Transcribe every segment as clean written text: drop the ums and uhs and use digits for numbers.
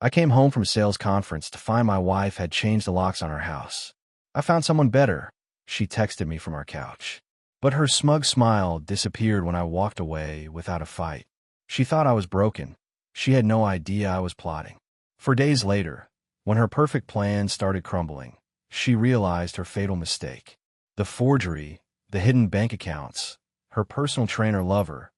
I came home from a sales conference to find my wife had changed the locks on her house. "I found someone better," she texted me from our couch. But her smug smile disappeared when I walked away without a fight. She thought I was broken. She had no idea I was plotting. For days later, when her perfect plan started crumbling, she realized her fatal mistake. The forgery, the hidden bank accounts, her personal trainer lover.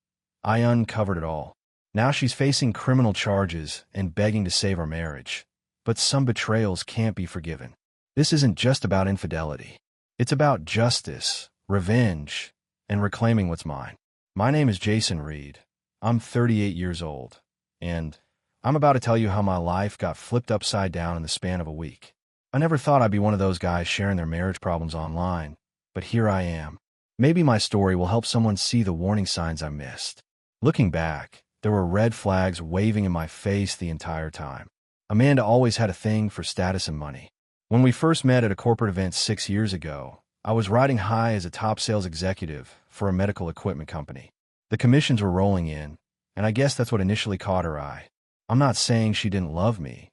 I uncovered it all. Now she's facing criminal charges and begging to save our marriage. But some betrayals can't be forgiven. This isn't just about infidelity. It's about justice, revenge, and reclaiming what's mine. My name is Jason Reed. I'm 38 years old, and I'm about to tell you how my life got flipped upside down in the span of a week. I never thought I'd be one of those guys sharing their marriage problems online, but here I am. Maybe my story will help someone see the warning signs I missed. Looking back, there were red flags waving in my face the entire time. Amanda always had a thing for status and money. When we first met at a corporate event 6 years ago, I was riding high as a top sales executive for a medical equipment company. The commissions were rolling in, and I guess that's what initially caught her eye. I'm not saying she didn't love me,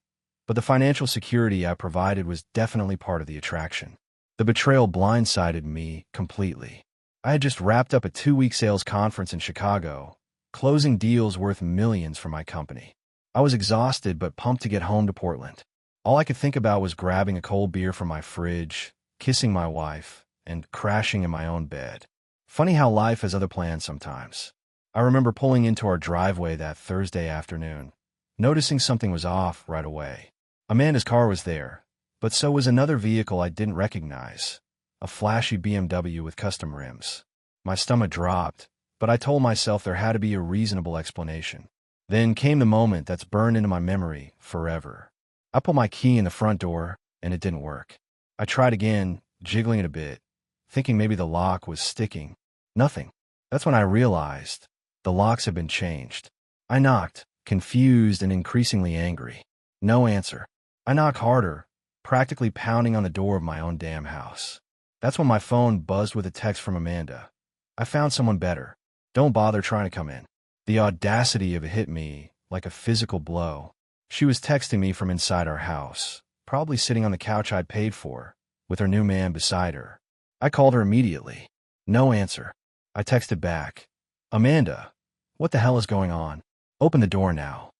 but the financial security I provided was definitely part of the attraction. The betrayal blindsided me completely. I had just wrapped up a 2-week sales conference in Chicago, closing deals worth millions for my company. I was exhausted but pumped to get home to Portland. All I could think about was grabbing a cold beer from my fridge, kissing my wife, and crashing in my own bed. Funny how life has other plans sometimes. I remember pulling into our driveway that Thursday afternoon, noticing something was off right away. Amanda's car was there, but so was another vehicle I didn't recognize, a flashy BMW with custom rims. My stomach dropped, but I told myself there had to be a reasonable explanation. Then came the moment that's burned into my memory forever. I put my key in the front door, and it didn't work. I tried again, jiggling it a bit, thinking maybe the lock was sticking. Nothing. That's when I realized the locks had been changed. I knocked, confused and increasingly angry. No answer. I knocked harder, practically pounding on the door of my own damn house. That's when my phone buzzed with a text from Amanda. "I found someone better. Don't bother trying to come in." The audacity of it hit me like a physical blow. She was texting me from inside our house, probably sitting on the couch I'd paid for, with her new man beside her. I called her immediately. No answer. I texted back, "Amanda, what the hell is going on? Open the door now."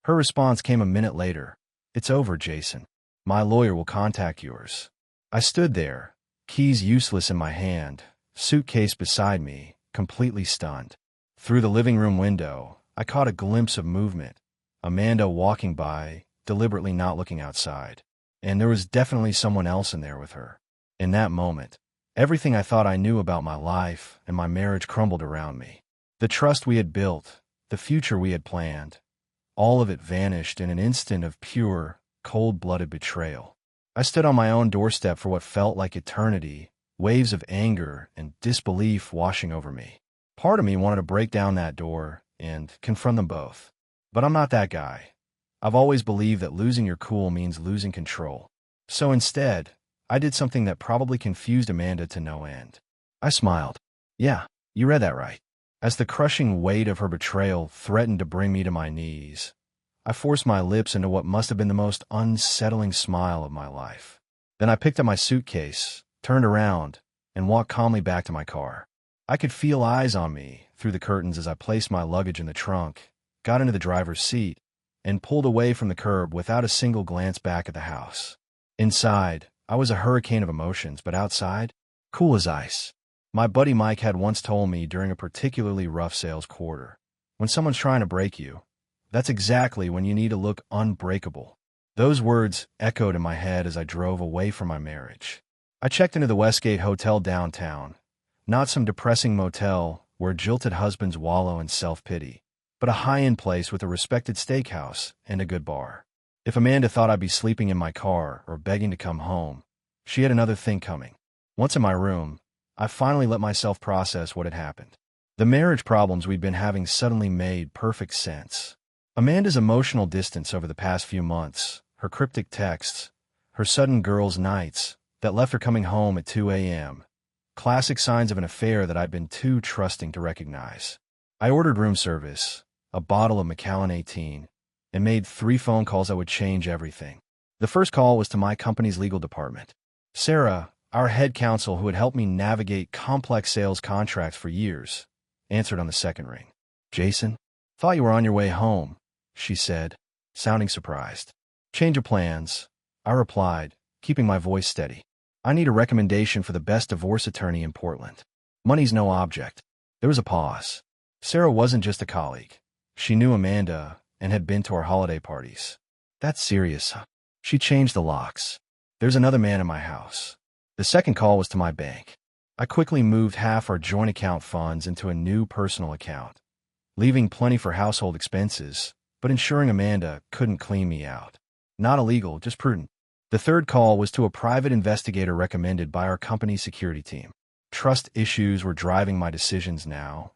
Her response came a minute later. "It's over, Jason. My lawyer will contact yours." I stood there, keys useless in my hand, suitcase beside me, completely stunned. Through the living room window, I caught a glimpse of movement. Amanda walking by, deliberately not looking outside. And there was definitely someone else in there with her. In that moment, everything I thought I knew about my life and my marriage crumbled around me. The trust we had built, the future we had planned, all of it vanished in an instant of pure, cold-blooded betrayal. I stood on my own doorstep for what felt like eternity, waves of anger and disbelief washing over me. Part of me wanted to break down that door and confront them both. But I'm not that guy. I've always believed that losing your cool means losing control. So instead, I did something that probably confused Amanda to no end. I smiled. "Yeah, you read that right." As the crushing weight of her betrayal threatened to bring me to my knees, I forced my lips into what must have been the most unsettling smile of my life. Then I picked up my suitcase, turned around, and walked calmly back to my car. I could feel eyes on me through the curtains as I placed my luggage in the trunk, got into the driver's seat, and pulled away from the curb without a single glance back at the house. Inside, I was a hurricane of emotions, but outside, cool as ice. My buddy Mike had once told me during a particularly rough sales quarter, when someone's trying to break you, that's exactly when you need to look unbreakable. Those words echoed in my head as I drove away from my marriage. I checked into the Westgate Hotel downtown, not some depressing motel where jilted husbands wallow in self-pity, but a high-end place with a respected steakhouse and a good bar. If Amanda thought I'd be sleeping in my car or begging to come home, she had another thing coming. Once in my room, I finally let myself process what had happened. The marriage problems we'd been having suddenly made perfect sense. Amanda's emotional distance over the past few months, her cryptic texts, her sudden girls' nights that left her coming home at 2 a.m., classic signs of an affair that I'd been too trusting to recognize. I ordered room service, a bottle of Macallan 18, and made 3 phone calls that would change everything. The first call was to my company's legal department. Sarah, our head counsel who had helped me navigate complex sales contracts for years, answered on the second ring. Jason, thought you were on your way home, she said, sounding surprised. Change of plans, I replied, keeping my voice steady. I need a recommendation for the best divorce attorney in Portland. Money's no object. There was a pause. Sarah wasn't just a colleague. She knew Amanda and had been to our holiday parties. That's serious. She changed the locks. There's another man in my house. The second call was to my bank. I quickly moved half our joint account funds into a new personal account, leaving plenty for household expenses, but ensuring Amanda couldn't clean me out. Not illegal, just prudent. The third call was to a private investigator recommended by our company's security team. Trust issues were driving my decisions now,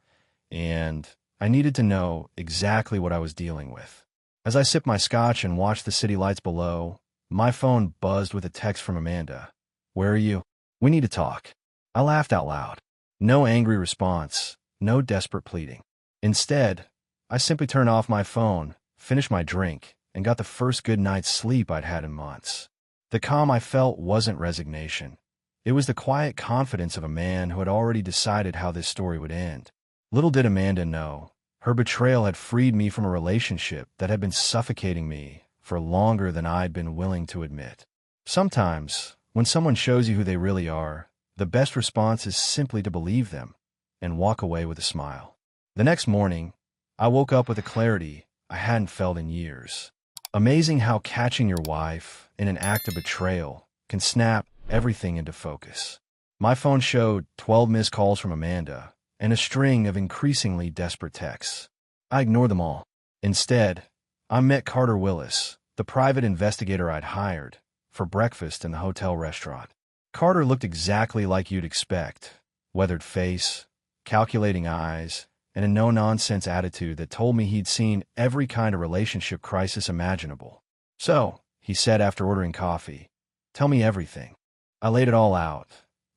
and I needed to know exactly what I was dealing with. As I sipped my scotch and watched the city lights below, my phone buzzed with a text from Amanda. Where are you? We need to talk. I laughed out loud. No angry response, no desperate pleading. Instead, I simply turned off my phone, finished my drink, and got the first good night's sleep I'd had in months. The calm I felt wasn't resignation. It was the quiet confidence of a man who had already decided how this story would end. Little did Amanda know, her betrayal had freed me from a relationship that had been suffocating me for longer than I'd been willing to admit. Sometimes, when someone shows you who they really are, the best response is simply to believe them and walk away with a smile. The next morning, I woke up with a clarity I hadn't felt in years. Amazing how catching your wife in an act of betrayal can snap everything into focus. My phone showed 12 missed calls from Amanda and a string of increasingly desperate texts. I ignored them all. Instead, I met Carter Willis, the private investigator I'd hired, for breakfast in the hotel restaurant. Carter looked exactly like you'd expect, weathered face, calculating eyes, and a no-nonsense attitude that told me he'd seen every kind of relationship crisis imaginable. So, he said after ordering coffee, tell me everything. I laid it all out.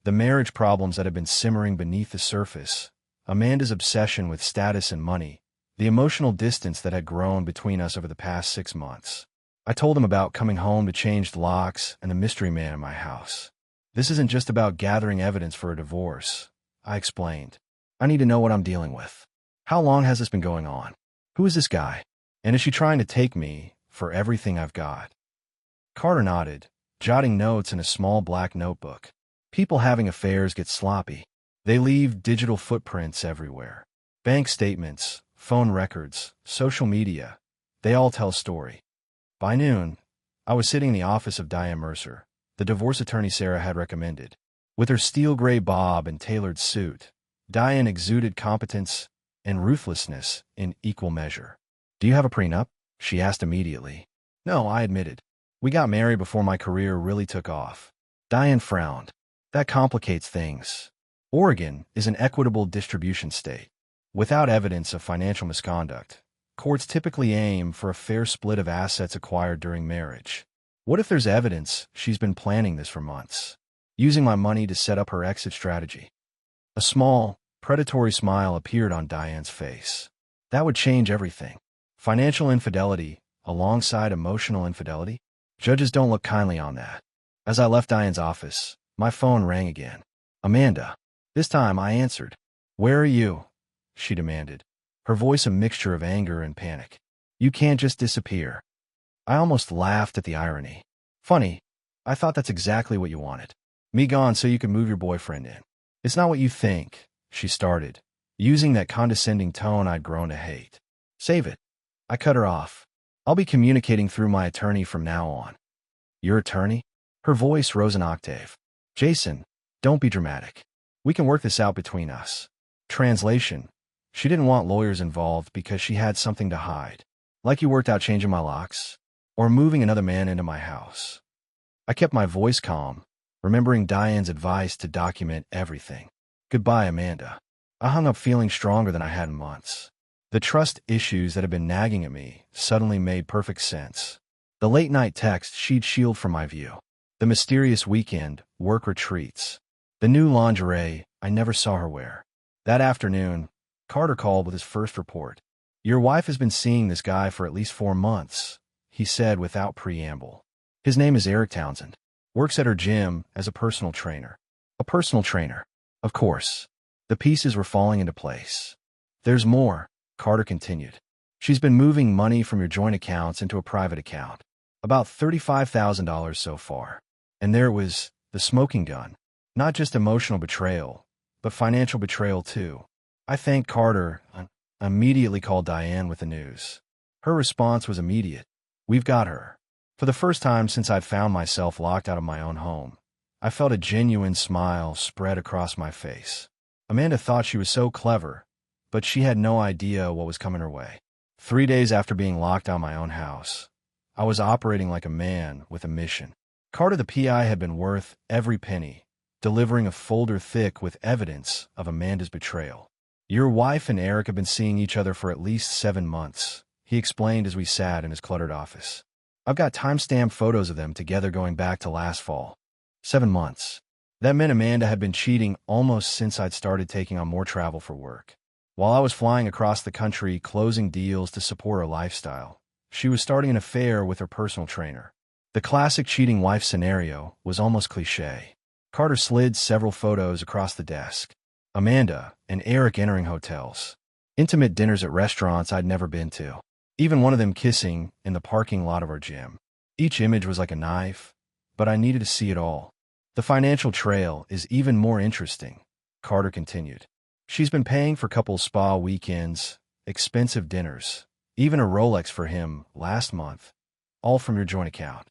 The marriage problems that had been simmering beneath the surface, Amanda's obsession with status and money, the emotional distance that had grown between us over the past 6 months. I told him about coming home to change the locks and the mystery man in my house. This isn't just about gathering evidence for a divorce, I explained. I need to know what I'm dealing with. How long has this been going on? Who is this guy? And is she trying to take me for everything I've got? Carter nodded, jotting notes in a small black notebook. People having affairs get sloppy. They leave digital footprints everywhere. Bank statements, phone records, social media, they all tell a story. By noon, I was sitting in the office of Diane Mercer, the divorce attorney Sarah had recommended. With her steel gray bob and tailored suit, Diane exuded competence and ruthlessness in equal measure. Do you have a prenup? She asked immediately. No, I admitted. We got married before my career really took off. Diane frowned. That complicates things. Oregon is an equitable distribution state. Without evidence of financial misconduct, courts typically aim for a fair split of assets acquired during marriage. What if there's evidence she's been planning this for months, using my money to set up her exit strategy? A small, predatory smile appeared on Diane's face. That would change everything. Financial infidelity alongside emotional infidelity? Judges don't look kindly on that. As I left Diane's office, my phone rang again. Amanda. This time I answered. Where are you? She demanded, her voice a mixture of anger and panic. You can't just disappear. I almost laughed at the irony. Funny, I thought that's exactly what you wanted. Me gone so you could move your boyfriend in. It's not what you think, she started, using that condescending tone I'd grown to hate. Save it. I cut her off. I'll be communicating through my attorney from now on. Your attorney? Her voice rose an octave. Jason, don't be dramatic. We can work this out between us. Translation. She didn't want lawyers involved because she had something to hide. Like you worked out changing my locks? Or moving another man into my house? I kept my voice calm, remembering Diane's advice to document everything. Goodbye, Amanda. I hung up feeling stronger than I had in months. The trust issues that had been nagging at me suddenly made perfect sense. The late-night text she'd shield from my view. The mysterious weekend, work retreats. The new lingerie I never saw her wear. That afternoon, Carter called with his first report. Your wife has been seeing this guy for at least 4 months, he said without preamble. His name is Eric Townsend. Works at her gym as a personal trainer. A personal trainer. Of course. The pieces were falling into place. There's more, Carter continued. She's been moving money from your joint accounts into a private account. About $35,000 so far. And there was the smoking gun. Not just emotional betrayal, but financial betrayal too. I thanked Carter and immediately called Diane with the news. Her response was immediate. We've got her. For the first time since I'd found myself locked out of my own home, I felt a genuine smile spread across my face. Amanda thought she was so clever, but she had no idea what was coming her way. 3 days after being locked out of my own house, I was operating like a man with a mission. Carter the PI had been worth every penny, delivering a folder thick with evidence of Amanda's betrayal. Your wife and Eric have been seeing each other for at least 7 months, he explained as we sat in his cluttered office. I've got time-stamped photos of them together going back to last fall. 7 months. That meant Amanda had been cheating almost since I'd started taking on more travel for work. While I was flying across the country closing deals to support her lifestyle, she was starting an affair with her personal trainer. The classic cheating wife scenario was almost cliché. Carter slid several photos across the desk. Amanda and Eric entering hotels. Intimate dinners at restaurants I'd never been to. Even one of them kissing in the parking lot of our gym. Each image was like a knife, but I needed to see it all. The financial trail is even more interesting, Carter continued. She's been paying for couples spa weekends, expensive dinners, even a Rolex for him last month, all from your joint account.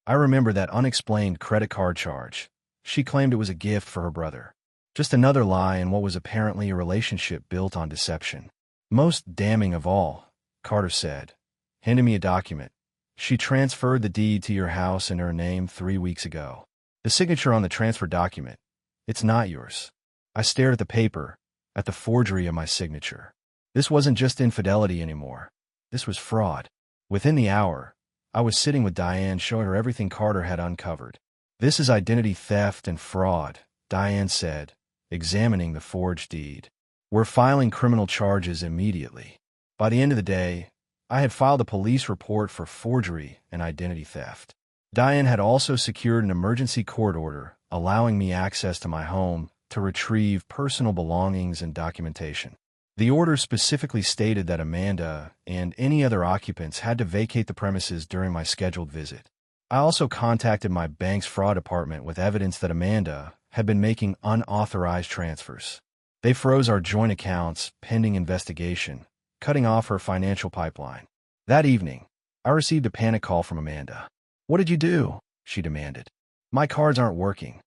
I remember that unexplained credit card charge. She claimed it was a gift for her brother. Just another lie in what was apparently a relationship built on deception. Most damning of all, Carter said, handing me a document. She transferred the deed to your house in her name 3 weeks ago. The signature on the transfer document, it's not yours. I stared at the paper, at the forgery of my signature. This wasn't just infidelity anymore. This was fraud. Within the hour, I was sitting with Diane showing her everything Carter had uncovered. This is identity theft and fraud, Diane said, examining the forged deed. We're filing criminal charges immediately. By the end of the day, I had filed a police report for forgery and identity theft. Diane had also secured an emergency court order allowing me access to my home to retrieve personal belongings and documentation. The order specifically stated that Amanda and any other occupants had to vacate the premises during my scheduled visit. I also contacted my bank's fraud department with evidence that Amanda had been making unauthorized transfers. They froze our joint accounts pending investigation, cutting off her financial pipeline. That evening, I received a panic call from Amanda. What did you do? She demanded. My cards aren't working.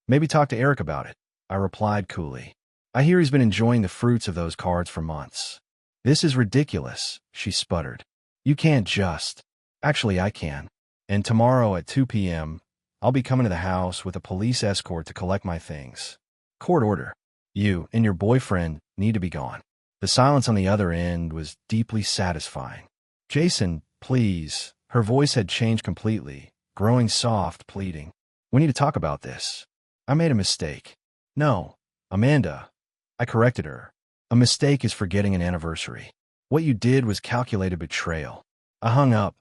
Maybe talk to Eric about it, I replied coolly. I hear he's been enjoying the fruits of those cards for months. This is ridiculous, she sputtered. You can't just. Actually, I can. And tomorrow at 2 p.m., I'll be coming to the house with a police escort to collect my things. Court order. You and your boyfriend need to be gone. The silence on the other end was deeply satisfying. Jason, please. Her voice had changed completely, growing soft, pleading. We need to talk about this. I made a mistake. No, Amanda. I corrected her. A mistake is forgetting an anniversary. What you did was calculated betrayal. I hung up,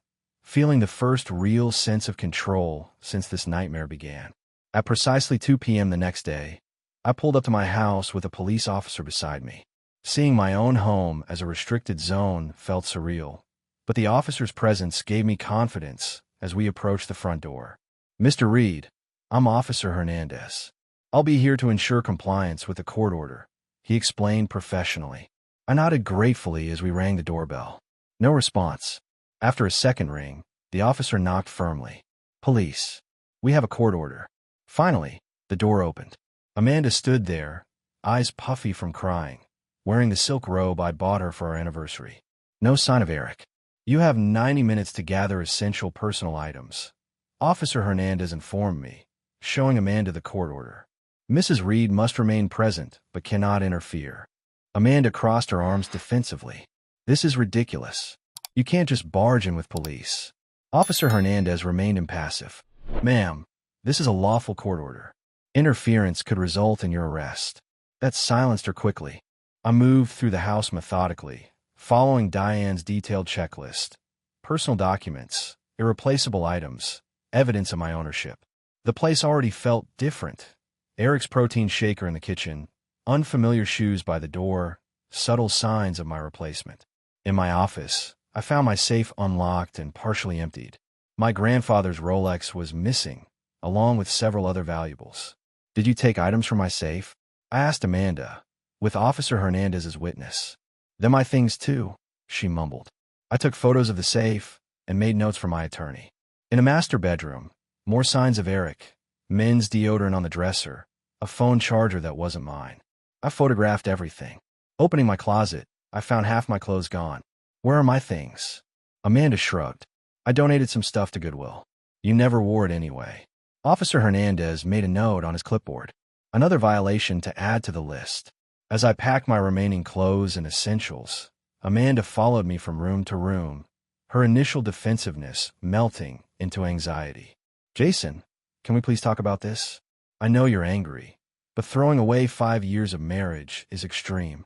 feeling the first real sense of control since this nightmare began. At precisely 2 p.m. the next day, I pulled up to my house with a police officer beside me. Seeing my own home as a restricted zone felt surreal, but the officer's presence gave me confidence as we approached the front door. Mr. Reed, I'm Officer Hernandez. I'll be here to ensure compliance with the court order, he explained professionally. I nodded gratefully as we rang the doorbell. No response. After a second ring, the officer knocked firmly. Police. We have a court order. Finally, the door opened. Amanda stood there, eyes puffy from crying, wearing the silk robe I bought her for our anniversary. No sign of Eric. You have 90 minutes to gather essential personal items, Officer Hernandez informed me, showing Amanda the court order. Mrs. Reed must remain present, but cannot interfere. Amanda crossed her arms defensively. This is ridiculous. You can't just barge in with police. Officer Hernandez remained impassive. Ma'am, this is a lawful court order. Interference could result in your arrest. That silenced her quickly. I moved through the house methodically, following Diane's detailed checklist. Personal documents, irreplaceable items, evidence of my ownership. The place already felt different. Eric's protein shaker in the kitchen, unfamiliar shoes by the door, subtle signs of my replacement. In my office, I found my safe unlocked and partially emptied. My grandfather's Rolex was missing, along with several other valuables. "Did you take items from my safe?" I asked Amanda, with Officer Hernandez as witness. "They're my things too," she mumbled. I took photos of the safe and made notes for my attorney. In a master bedroom, more signs of Eric, men's deodorant on the dresser, a phone charger that wasn't mine. I photographed everything. Opening my closet, I found half my clothes gone. "Where are my things?" Amanda shrugged. "I donated some stuff to Goodwill. You never wore it anyway." Officer Hernandez made a note on his clipboard. Another violation to add to the list. As I packed my remaining clothes and essentials, Amanda followed me from room to room, her initial defensiveness melting into anxiety. "Jason, can we please talk about this? I know you're angry, but throwing away 5 years of marriage is extreme."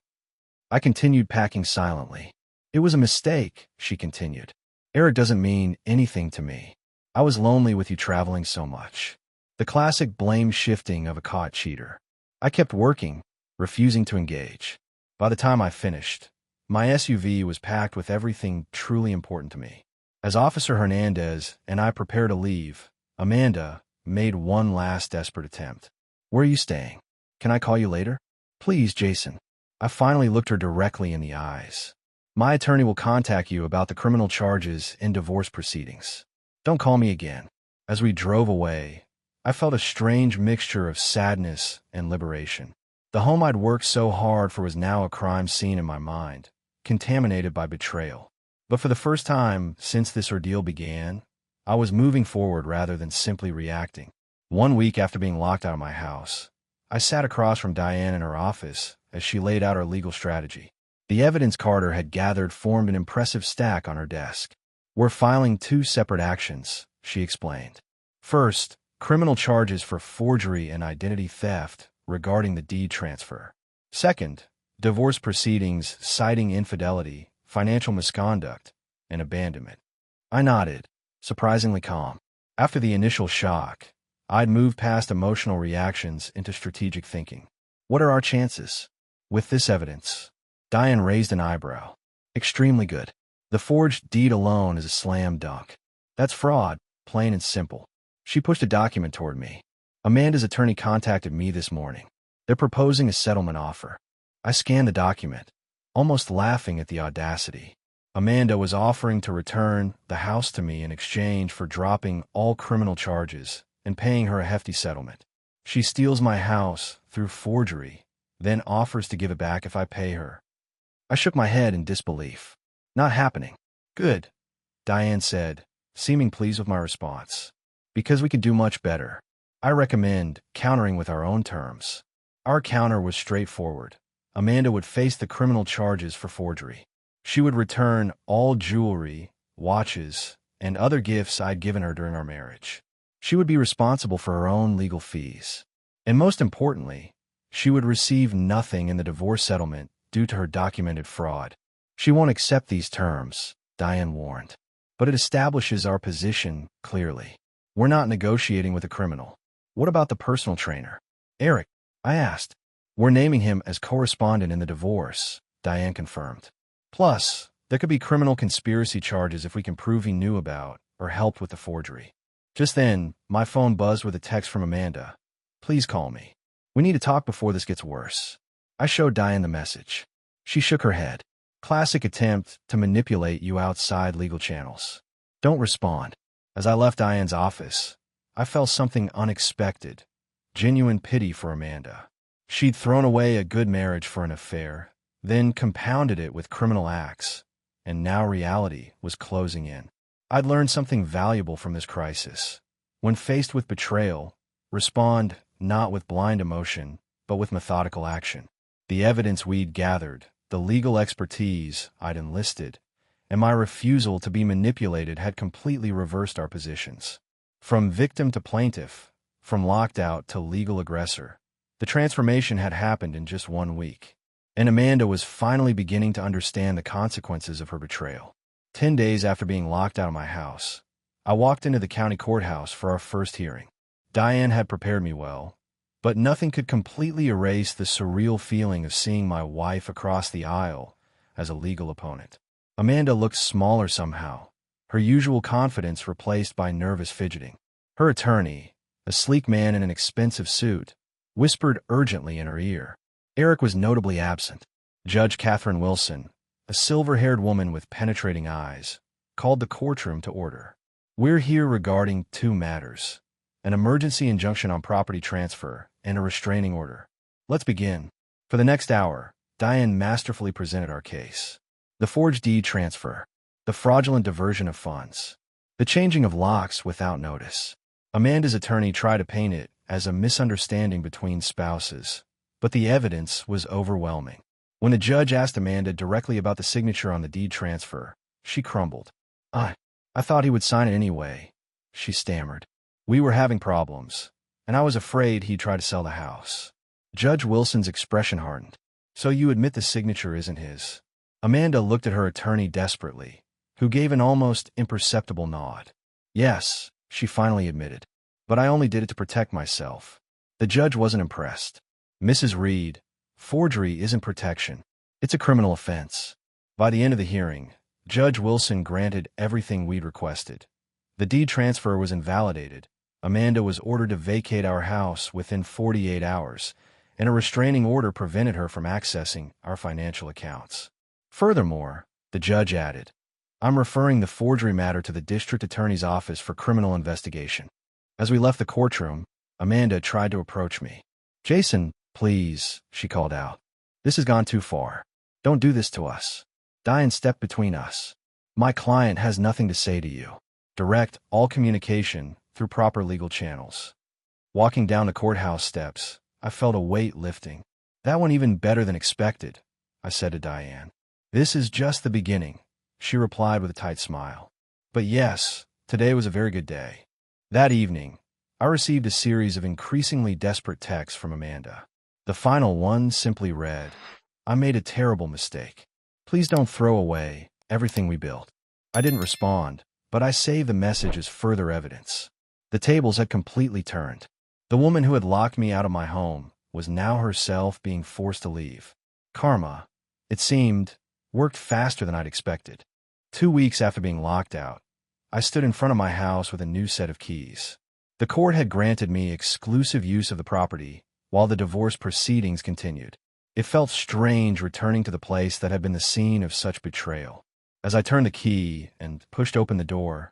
I continued packing silently. "It was a mistake," she continued. "Eric doesn't mean anything to me. I was lonely with you traveling so much." The classic blame shifting of a caught cheater. I kept working, refusing to engage. By the time I finished, my SUV was packed with everything truly important to me. As Officer Hernandez and I prepared to leave, Amanda made one last desperate attempt. "Where are you staying? Can I call you later?" "Please, Jason." I finally looked her directly in the eyes. "My attorney will contact you about the criminal charges in divorce proceedings. Don't call me again." As we drove away, I felt a strange mixture of sadness and liberation. The home I'd worked so hard for was now a crime scene in my mind, contaminated by betrayal. But for the first time since this ordeal began, I was moving forward rather than simply reacting. 1 week after being locked out of my house, I sat across from Diane in her office as she laid out her legal strategy. The evidence Carter had gathered formed an impressive stack on her desk. "We're filing 2 separate actions," she explained. "First, criminal charges for forgery and identity theft regarding the deed transfer. Second, divorce proceedings citing infidelity, financial misconduct, and abandonment." I nodded, surprisingly calm. After the initial shock, I'd moved past emotional reactions into strategic thinking. "What are our chances?" "With this evidence," Diane raised an eyebrow. "Extremely good. The forged deed alone is a slam dunk. That's fraud, plain and simple." She pushed a document toward me. "Amanda's attorney contacted me this morning. They're proposing a settlement offer." I scanned the document, almost laughing at the audacity. Amanda was offering to return the house to me in exchange for dropping all criminal charges and paying her a hefty settlement. She steals my house through forgery, then offers to give it back if I pay her. I shook my head in disbelief. "Not happening." "Good," Diane said, seeming pleased with my response. "Because we could do much better. I recommend countering with our own terms." Our counter was straightforward. Amanda would face the criminal charges for forgery. She would return all jewelry, watches, and other gifts I'd given her during our marriage. She would be responsible for her own legal fees. And most importantly, she would receive nothing in the divorce settlement due to her documented fraud. "She won't accept these terms," Diane warned. "But it establishes our position clearly. We're not negotiating with a criminal." "What about the personal trainer?" "Eric," I asked. "We're naming him as correspondent in the divorce," Diane confirmed. "Plus, there could be criminal conspiracy charges if we can prove he knew about or helped with the forgery." Just then, my phone buzzed with a text from Amanda. "Please call me. We need to talk before this gets worse." I showed Diane the message. She shook her head. "Classic attempt to manipulate you outside legal channels. Don't respond." As I left Diane's office, I felt something unexpected, genuine pity for Amanda. She'd thrown away a good marriage for an affair, then compounded it with criminal acts, and now reality was closing in. I'd learned something valuable from this crisis. When faced with betrayal, respond not with blind emotion, but with methodical action. The evidence we'd gathered, the legal expertise I'd enlisted, and my refusal to be manipulated had completely reversed our positions. From victim to plaintiff, from locked out to legal aggressor, the transformation had happened in just 1 week. and Amanda was finally beginning to understand the consequences of her betrayal. 10 days after being locked out of my house, I walked into the county courthouse for our first hearing. Diane had prepared me well, but nothing could completely erase the surreal feeling of seeing my wife across the aisle as a legal opponent. Amanda looked smaller somehow, her usual confidence replaced by nervous fidgeting. Her attorney, a sleek man in an expensive suit, whispered urgently in her ear. Eric was notably absent. Judge Catherine Wilson, a silver-haired woman with penetrating eyes, called the courtroom to order. "We're here regarding two matters: an emergency injunction on property transfer and a restraining order. Let's begin." For the next hour, Diane masterfully presented our case. The forged deed transfer, the fraudulent diversion of funds, the changing of locks without notice. Amanda's attorney tried to paint it as a misunderstanding between spouses, but the evidence was overwhelming. When the judge asked Amanda directly about the signature on the deed transfer, she crumbled. I thought he would sign it anyway," she stammered. "We were having problems, and I was afraid he'd try to sell the house." Judge Wilson's expression hardened. "So you admit the signature isn't his?" Amanda looked at her attorney desperately, who gave an almost imperceptible nod. "Yes," she finally admitted, "but I only did it to protect myself." The judge wasn't impressed. "Mrs. Reed, forgery isn't protection. It's a criminal offense." By the end of the hearing, Judge Wilson granted everything we'd requested. The deed transfer was invalidated. Amanda was ordered to vacate our house within 48 hours, and a restraining order prevented her from accessing our financial accounts. Furthermore, the judge added, "I'm referring the forgery matter to the district attorney's office for criminal investigation." As we left the courtroom, Amanda tried to approach me. "Jason, please," she called out. "This has gone too far. Don't do this to us." Diane stepped between us. "My client has nothing to say to you. Direct all communication through proper legal channels." Walking down the courthouse steps, I felt a weight lifting. "That went even better than expected," I said to Diane. "This is just the beginning," she replied with a tight smile. "But yes, today was a very good day." That evening, I received a series of increasingly desperate texts from Amanda. The final one simply read, "I made a terrible mistake. Please don't throw away everything we built." I didn't respond, but I saved the message as further evidence. The tables had completely turned. The woman who had locked me out of my home was now herself being forced to leave. Karma, it seemed, worked faster than I'd expected. 2 weeks after being locked out, I stood in front of my house with a new set of keys. The court had granted me exclusive use of the property while the divorce proceedings continued. It felt strange returning to the place that had been the scene of such betrayal. As I turned the key and pushed open the door,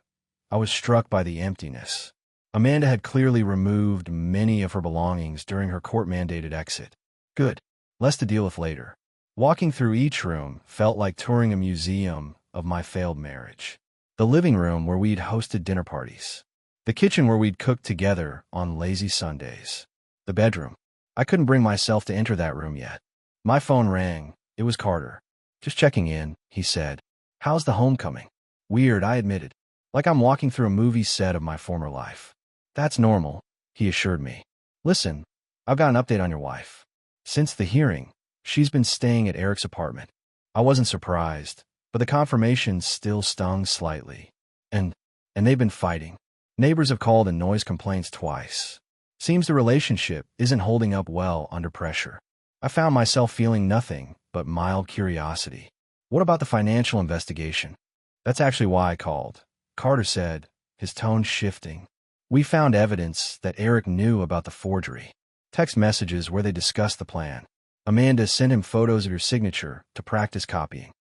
I was struck by the emptiness. Amanda had clearly removed many of her belongings during her court-mandated exit. Good. Less to deal with later. Walking through each room felt like touring a museum of my failed marriage. The living room where we'd hosted dinner parties. The kitchen where we'd cooked together on lazy Sundays. The bedroom. I couldn't bring myself to enter that room yet. My phone rang. It was Carter. "Just checking in," he said. "How's the homecoming?" "Weird," I admitted. "Like I'm walking through a movie set of my former life." "That's normal," he assured me. "Listen, I've got an update on your wife. Since the hearing, she's been staying at Eric's apartment." I wasn't surprised, but the confirmation still stung slightly. And they've been fighting. Neighbors have called in noise complaints twice. Seems the relationship isn't holding up well under pressure. I found myself feeling nothing but mild curiosity. "What about the financial investigation?" "That's actually why I called," Carter said, his tone shifting. "We found evidence that Eric knew about the forgery. Text messages where they discussed the plan. Amanda sent him photos of your signature to practice copying."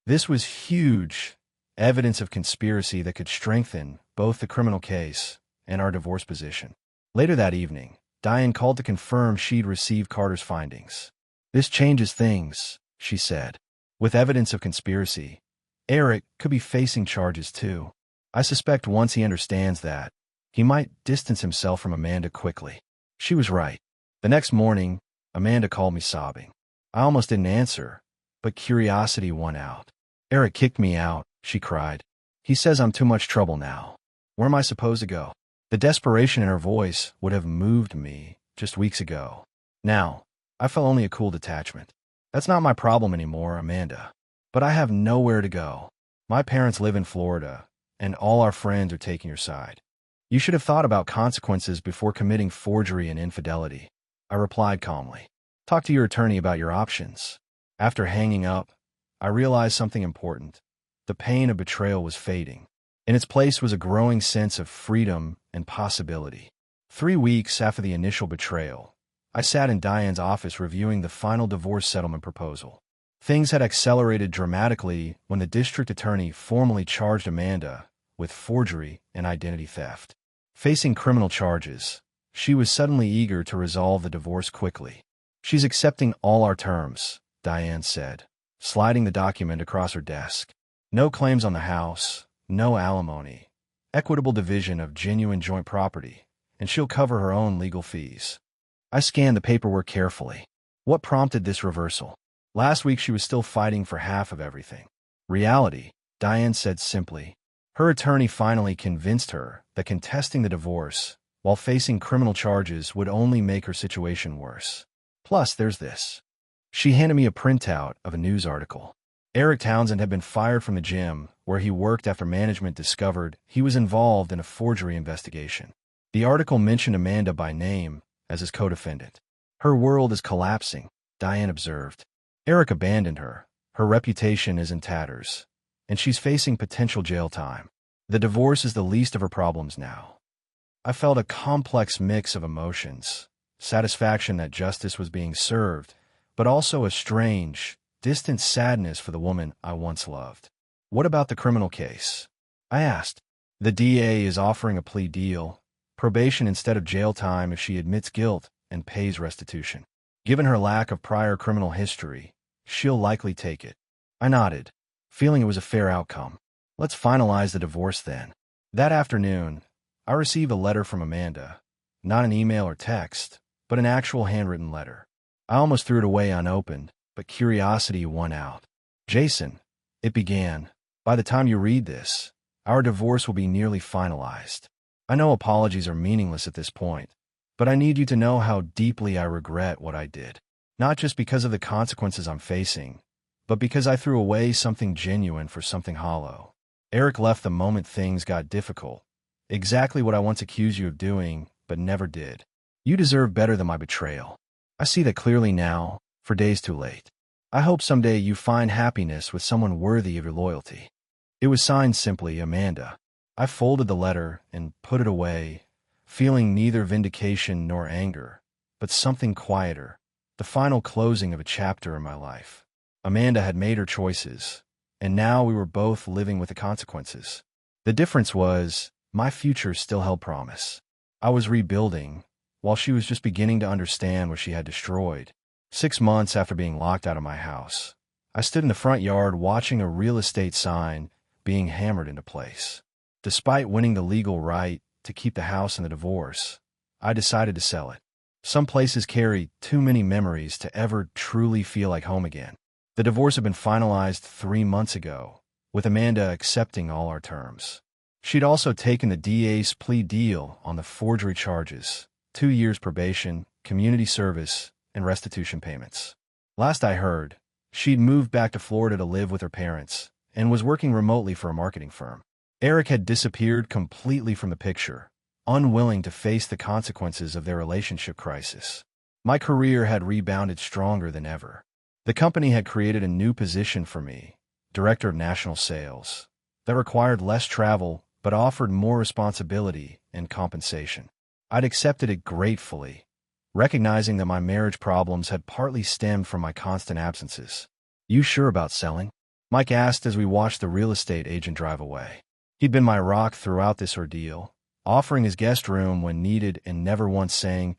This was huge. Evidence of conspiracy that could strengthen both the criminal case and our divorce position. Later that evening, Diane called to confirm she'd received Carter's findings. "This changes things," she said. "With evidence of conspiracy, Eric could be facing charges too. I suspect once he understands that, he might distance himself from Amanda quickly." She was right. The next morning, Amanda called me sobbing. I almost didn't answer, but curiosity won out. "Eric kicked me out," she cried. "He says I'm too much trouble now. Where am I supposed to go?" The desperation in her voice would have moved me just weeks ago. Now, I felt only a cool detachment. That's not my problem anymore, Amanda. But I have nowhere to go. My parents live in Florida, and all our friends are taking your side. You should have thought about consequences before committing forgery and infidelity. I replied calmly. Talk to your attorney about your options. After hanging up, I realized something important. The pain of betrayal was fading. In its place was a growing sense of freedom and possibility. 3 weeks after the initial betrayal, I sat in Diane's office reviewing the final divorce settlement proposal. Things had accelerated dramatically when the district attorney formally charged Amanda with forgery and identity theft. Facing criminal charges, she was suddenly eager to resolve the divorce quickly. She's accepting all our terms, Diane said, sliding the document across her desk. No claims on the house, no alimony, equitable division of genuine joint property, and she'll cover her own legal fees. I scanned the paperwork carefully. What prompted this reversal? Last week she was still fighting for half of everything. Reality, Diane said simply. Her attorney finally convinced her that contesting the divorce while facing criminal charges would only make her situation worse. Plus, there's this. She handed me a printout of a news article. Eric Townsend had been fired from the gym where he worked after management discovered he was involved in a forgery investigation. The article mentioned Amanda by name as his co-defendant. Her world is collapsing, Diane observed. Eric abandoned her. Her reputation is in tatters, and she's facing potential jail time. The divorce is the least of her problems now. I felt a complex mix of emotions, satisfaction that justice was being served, but also a strange, distant sadness for the woman I once loved. What about the criminal case? I asked. The DA is offering a plea deal, probation instead of jail time if she admits guilt and pays restitution. Given her lack of prior criminal history, she'll likely take it. I nodded, feeling it was a fair outcome. Let's finalize the divorce then. That afternoon, I received a letter from Amanda. Not an email or text, but an actual handwritten letter. I almost threw it away unopened, but curiosity won out. Jason, it began, by the time you read this, our divorce will be nearly finalized. I know apologies are meaningless at this point, but I need you to know how deeply I regret what I did. Not just because of the consequences I'm facing, but because I threw away something genuine for something hollow. Eric left the moment things got difficult. Exactly what I once accused you of doing, but never did. You deserve better than my betrayal. I see that clearly now, for days too late. I hope someday you find happiness with someone worthy of your loyalty. It was signed simply, Amanda. I folded the letter and put it away, feeling neither vindication nor anger, but something quieter, the final closing of a chapter in my life. Amanda had made her choices, and now we were both living with the consequences. The difference was, my future still held promise. I was rebuilding, while she was just beginning to understand what she had destroyed. 6 months after being locked out of my house, I stood in the front yard watching a real estate sign being hammered into place. Despite winning the legal right to keep the house in the divorce, I decided to sell it. Some places carry too many memories to ever truly feel like home again. The divorce had been finalized 3 months ago, with Amanda accepting all our terms. She'd also taken the DA's plea deal on the forgery charges, 2 years probation, community service, and restitution payments. Last I heard, she'd moved back to Florida to live with her parents and was working remotely for a marketing firm. Eric had disappeared completely from the picture, unwilling to face the consequences of their relationship crisis. My career had rebounded stronger than ever. The company had created a new position for me, Director of National Sales, that required less travel but offered more responsibility and compensation. I'd accepted it gratefully, recognizing that my marriage problems had partly stemmed from my constant absences. You sure about selling? Mike asked as we watched the real estate agent drive away. He'd been my rock throughout this ordeal, offering his guest room when needed and never once saying,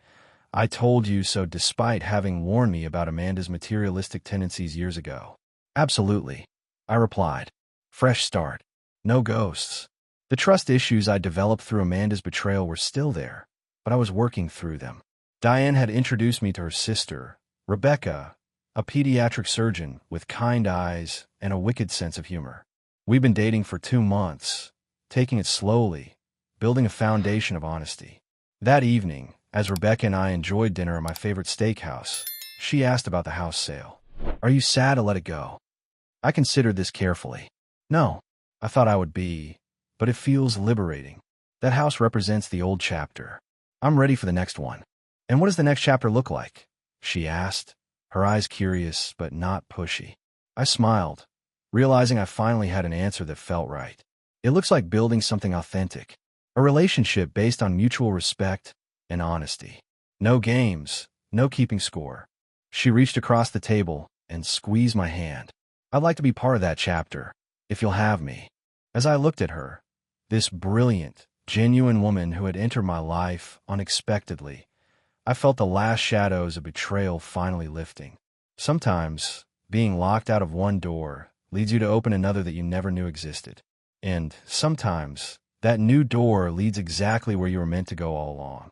"I told you so," despite having warned me about Amanda's materialistic tendencies years ago. Absolutely, I replied. Fresh start. No ghosts. The trust issues I developed through Amanda's betrayal were still there, but I was working through them. Diane had introduced me to her sister, Rebecca, a pediatric surgeon with kind eyes and a wicked sense of humor. We'd been dating for 2 months, taking it slowly, building a foundation of honesty. That evening, as Rebecca and I enjoyed dinner at my favorite steakhouse, she asked about the house sale. Are you sad to let it go? I considered this carefully. No, I thought I would be, but it feels liberating. That house represents the old chapter. I'm ready for the next one. And what does the next chapter look like? She asked, her eyes curious but not pushy. I smiled, realizing I finally had an answer that felt right. It looks like building something authentic, a relationship based on mutual respect and honesty. No games, no keeping score. She reached across the table and squeezed my hand. I'd like to be part of that chapter, if you'll have me. As I looked at her, this brilliant, genuine woman who had entered my life unexpectedly, I felt the last shadows of betrayal finally lifting. Sometimes, being locked out of one door leads you to open another that you never knew existed. And sometimes, that new door leads exactly where you were meant to go all along.